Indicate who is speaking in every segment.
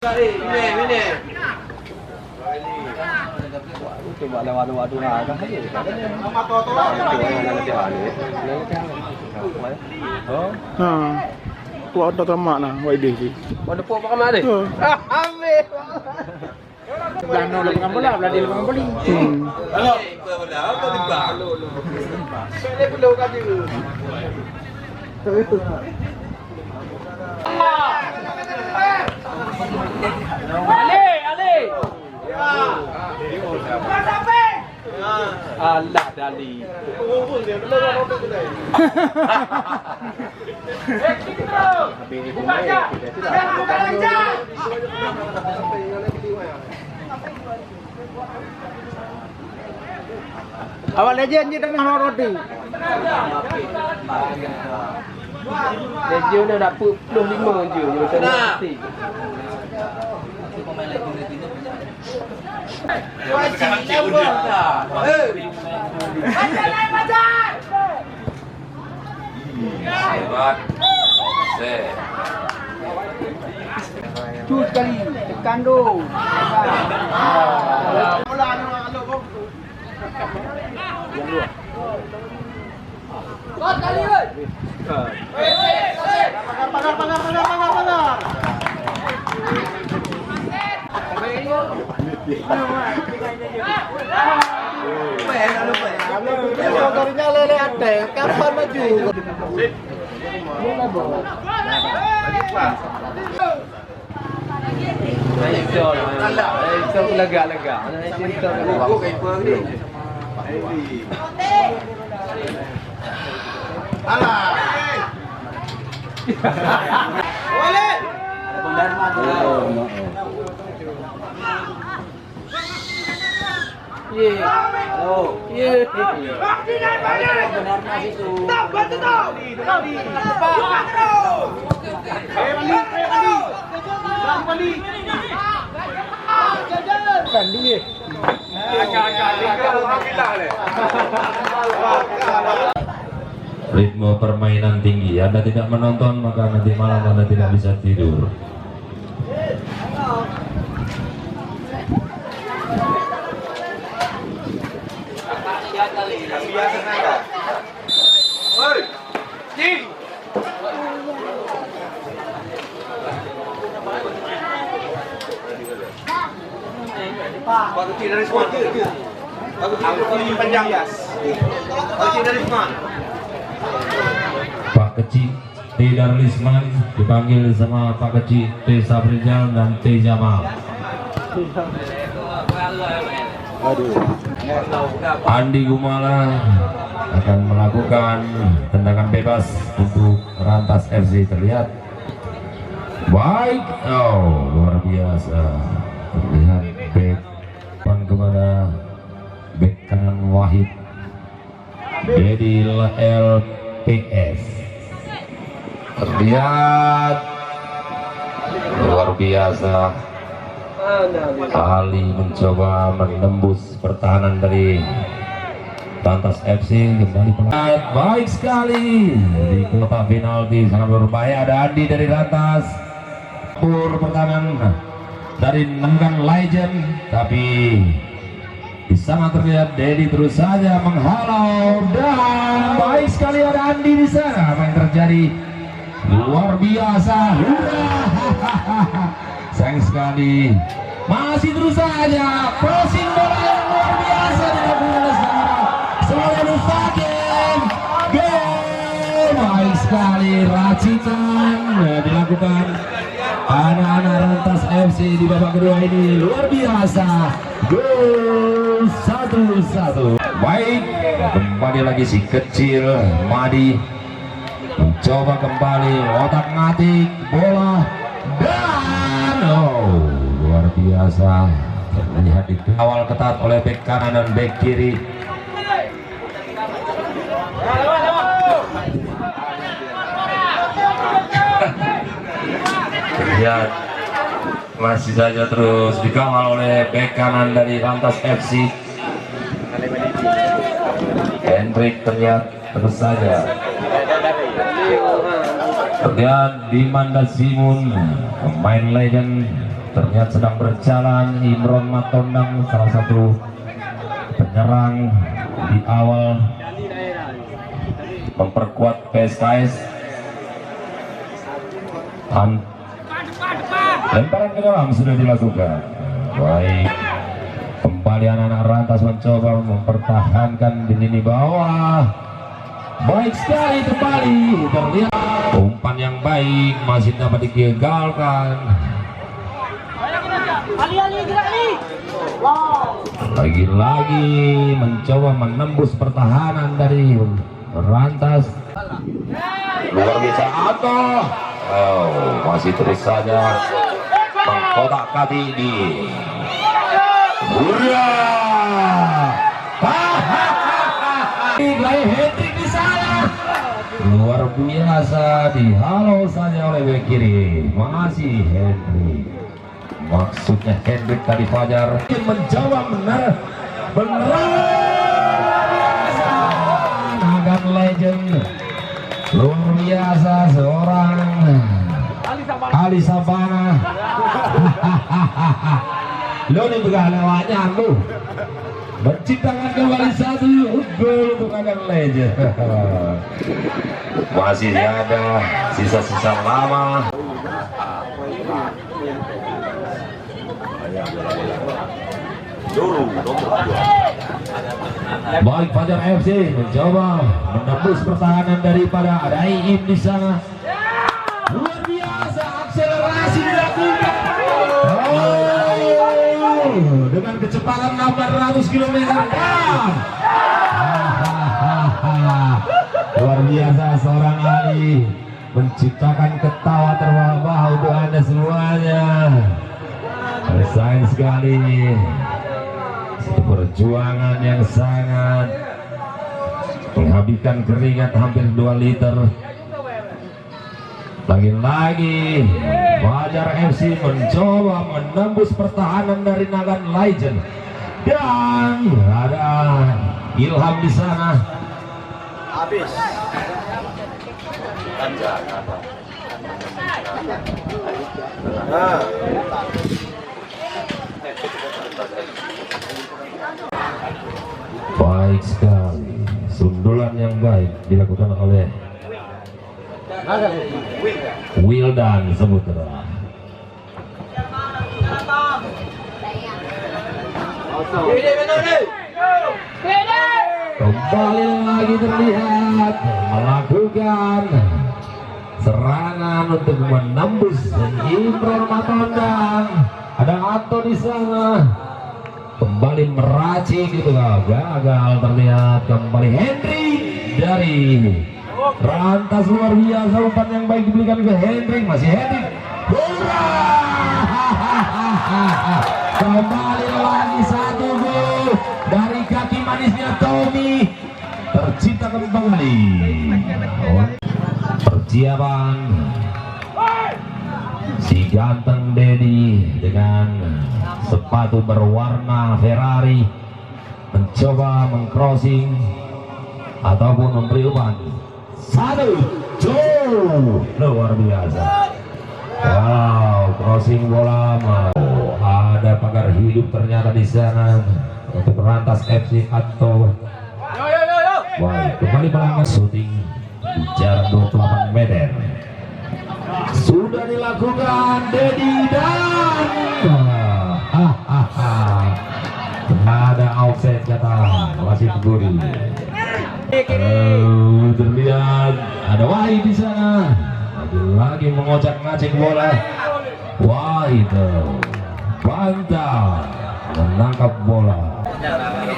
Speaker 1: Ini.
Speaker 2: Coba lewat-lewat dulu kan aja.
Speaker 1: Sama Toto.
Speaker 3: Tua ada tamak nah, YD sih.
Speaker 2: Ada pok pakai mana?
Speaker 1: Ambil.
Speaker 3: Belano lapangan bola, beladi lapangan boli.
Speaker 1: Halo. Bola apa tiba? Ini belum kan itu.
Speaker 2: Ali. Allah Dali.
Speaker 3: Awal legend je tengah roti.
Speaker 2: Dia nak dapat 25 je macam ni.
Speaker 3: Cus kali tekan tu.
Speaker 1: Motornya lele ada, kapan maju?
Speaker 2: Itu lega-lega.
Speaker 4: Ritme permainan tinggi. Anda tidak menonton maka nanti malam Anda tidak bisa tidur.
Speaker 1: Baru dari semua. Baru panjang. Baru dari semua.
Speaker 4: Pak Kecil T. Darlisman dipanggil sama Pak Kecil T. Sabrijal dan T. Jamal. Andi Gumala akan melakukan tendangan bebas untuk Rantas FC. Terlihat baik, luar biasa. Terlihat back kepada back kanan Wahid Dedi LPS. Terlihat luar biasa. Ali mencoba menembus pertahanan dari Rantas FC. Kembali pelan, baik sekali di kotak penalti, sangat berbahaya. Ada Andi dari Rantas. Pertahanan dari Nenggan Legend, tapi di sana terlihat Dedi terus saja menghalau dan baik sekali ada Andi di sana. Apa yang terjadi? Luar biasa. Sayang sekali. Masih terus saja pressing bola yang luar biasa dilakukan oleh seorang Mustakim. Baik sekali racikan dilakukan anak-anak Rantas FC di babak kedua ini. Luar biasa. Gol 1-1. Baik, kembali lagi si kecil Madi mencoba kembali otak-ngatik bola dan luar biasa terlihat dikawal ketat oleh bek kanan dan bek kiri. Terlihat masih saja terus dikawal oleh bek kanan dari Rantas FC. Hendrik terlihat terus saja. Terlihat di Manda Simun, pemain legend terlihat sedang berjalan Imron Matondang, salah satu penyerang di awal memperkuat PSKS. Lemparan ke dalam sudah dilakukan. Baik, kembali anak-anak Rantas mencoba mempertahankan di lini bawah. Baik sekali kembali, terlihat umpan yang baik masih dapat digagalkan. Lagi-lagi mencoba menembus pertahanan dari Rantas. Luar biasa Ato. Oh, masih terus saja mengkotak-katik di Hurra. Mulai hat-trick di sana. Luar biasa, dihalau saja oleh bek kiri. Masih Hendrik. Maksudnya Hendrik tadi Fajar menjawab benar. Nagan legend. Luar biasa seorang Ali Sabana. Lo nih lewatnya lu menciptakan kembali satu gol untuk Nagan legend. Masih ada sisa-sisa lama. Baik, Fajar FC mencoba menembus pertahanan daripada ada Iim di sana. Luar biasa akselerasi dilakukan. Oh, dengan kecepatan 800 km. Luar biasa seorang Ali menciptakan ketawa terbahak untuk Anda semuanya. Sayang sekali, perjuangan yang sangat menghabiskan keringat hampir 2 liter. Lagi-lagi Fajar FC mencoba menembus pertahanan dari Nagan Legend dan ada Ilham di sana.
Speaker 1: Habis. Nah.
Speaker 4: Baik sekali, sundulan yang baik dilakukan oleh Wildan Sebutra. Kembali lagi terlihat melakukan serangan untuk menembus Imron Matondang. Ada Ato di sana. Kembali meracik itu gagal, terlihat kembali Henry dari Rantas. Luar biasa umpan yang baik diberikan ke Henry, masih Henry. Kembali lagi satu gol dari kaki manisnya Tommy, tercipta kembali. Persiapan si ganteng Dedi dengan sepatu berwarna Ferrari mencoba mengcrossing ataupun memberi umpan. Satu, two, luar biasa. Wow, crossing bola. Ada pagar hidup ternyata di sana untuk Rantas FC atau wow, kembali melangkah syuting di jarak 28 meter. Sudah dilakukan Dedi dan ada offset kata wasit Budi. Terlihat ada Wahid di sana lagi mengocak-ngacik bola. Wahid Bantah menangkap bola.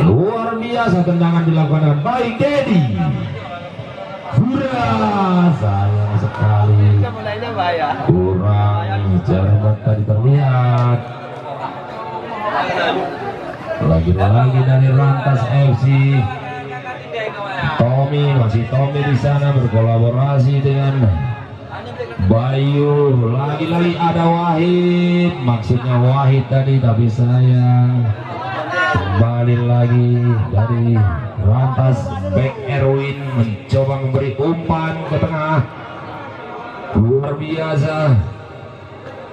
Speaker 4: Luar biasa tendangan dilakukan dengan baik Dedi. Hurra, sayang sekali kurang cermat tadi terlihat. Lagi-lagi dari Rantas FC. Tommy, masih Tommy di sana berkolaborasi dengan Bayu. Lagi-lagi ada Wahid, maksudnya Wahid tadi, tapi sayang. Kembali lagi dari Rantas, back Erwin mencoba memberi umpan ke tengah. Luar biasa.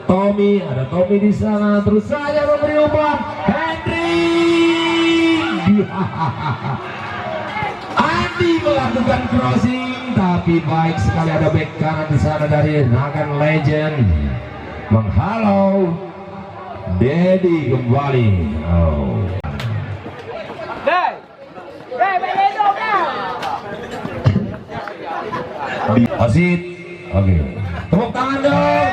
Speaker 4: Ada Tommy di sana, terus saja memberi umpan. Henry. Andi melakukan crossing, tapi baik sekali ada back kanan di sana dari Nagan Legend menghalau. Dedi kembali. Oh. Wasit. Oke. Tepuk tangan dong.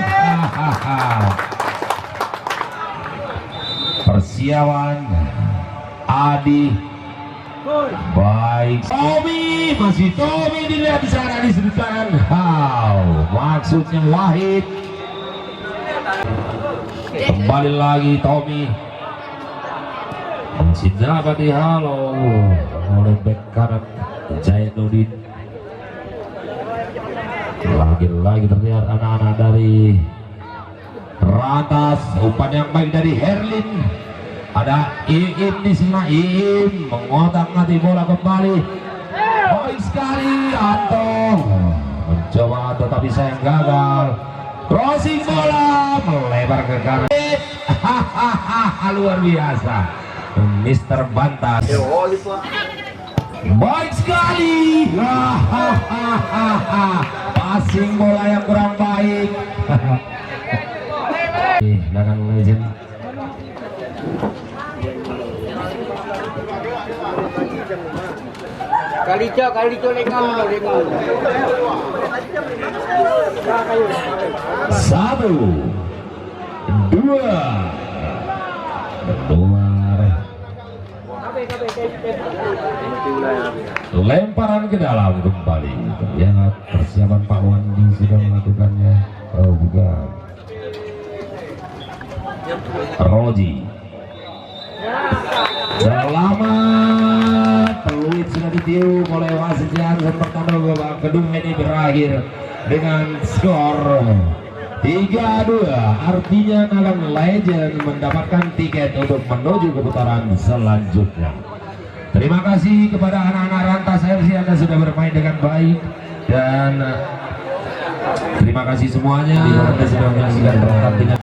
Speaker 4: Persiawan Adi. Baik. Masih Tommy dilihat di sana disebutkan. Maksudnya Wahid. Kembali lagi Tommy. Masih dapat dihalau oleh bek kanan Zainuddin. Lagi terlihat anak-anak dari Rantas. Umpan yang baik dari Herlin. Ada Iim di sana. Iim mengotak-atik bola kembali. Baik sekali Anto. Mencoba tetapi sayang gagal. Crossing bola melebar ke kanan. Luar biasa. Mr. Bantas. Baik sekali. Passing bola yang kurang baik. Nagan Legend.
Speaker 2: Kalijo lengkau.
Speaker 4: 1, 2. Lemparan ke dalam kembali. Terlihat persiapan Pak Wandi sudah melakukannya. Oh bukan. Roji. Selamat. Peluit sudah ditiup oleh wasit yang pertama. Babak kedua ini berakhir dengan skor 3-2. Artinya Nagan Legend mendapatkan tiket untuk menuju ke putaran selanjutnya. Terima kasih kepada anak-anak Rantas FC, Anda sudah bermain dengan baik, dan terima kasih semuanya Anda sudah menyaksikan pertandingan